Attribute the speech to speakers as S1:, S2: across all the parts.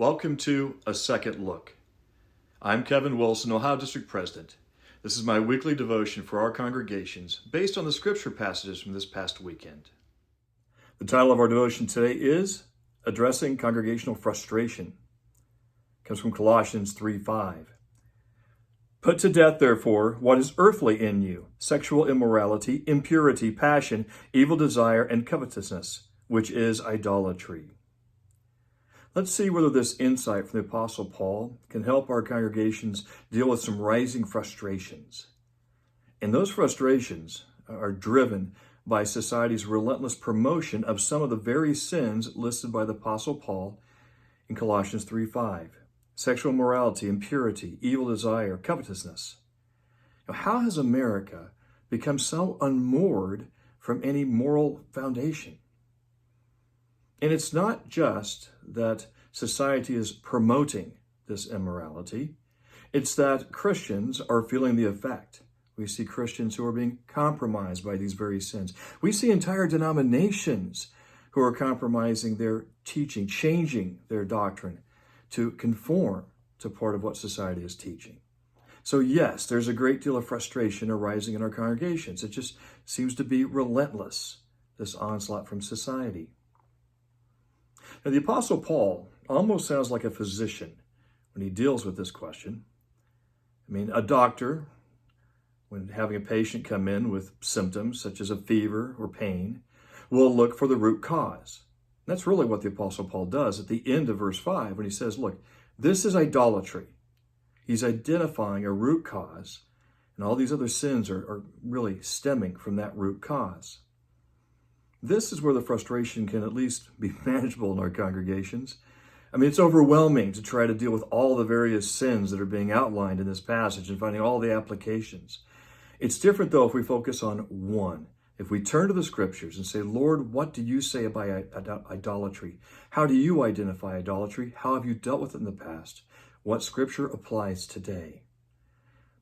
S1: Welcome to A Second Look. I'm Kevin Wilson, Ohio District President. This is my weekly devotion for our congregations based on the scripture passages from this past weekend. The title of our devotion today is Addressing Congregational Frustration. It comes from Colossians 3:5. Put to death, therefore, what is earthly in you, sexual immorality, impurity, passion, evil desire, and covetousness, which is idolatry. Let's see whether this insight from the Apostle Paul can help our congregations deal with some rising frustrations. And those frustrations are driven by society's relentless promotion of some of the very sins listed by the Apostle Paul in Colossians 3:5. Sexual immorality, impurity, evil desire, covetousness. Now, how has America become so unmoored from any moral foundation? And it's not just that society is promoting this immorality. It's that Christians are feeling the effect. We see Christians who are being compromised by these very sins. We see entire denominations who are compromising their teaching, changing their doctrine to conform to part of what society is teaching. So yes, there's a great deal of frustration arising in our congregations. It just seems to be relentless, this onslaught from society. Now, the Apostle Paul almost sounds like a physician when he deals with this question. I mean, a doctor, when having a patient come in with symptoms such as a fever or pain, will look for the root cause. That's really what the Apostle Paul does at the end of verse 5 when he says, look, this is idolatry. He's identifying a root cause, and all these other sins are really stemming from that root cause. This is where the frustration can at least be manageable in our congregations. I mean, it's overwhelming to try to deal with all the various sins that are being outlined in this passage and finding all the applications. It's different, though, if we focus on one. If we turn to the scriptures and say, Lord, what do you say about idolatry? How do you identify idolatry? How have you dealt with it in the past? What scripture applies today?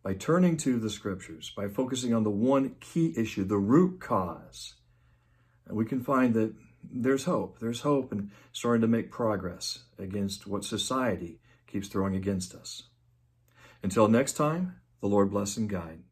S1: By turning to the scriptures, by focusing on the one key issue, the root cause, we can find that there's hope. There's hope in starting to make progress against what society keeps throwing against us. Until next time, the Lord bless and guide.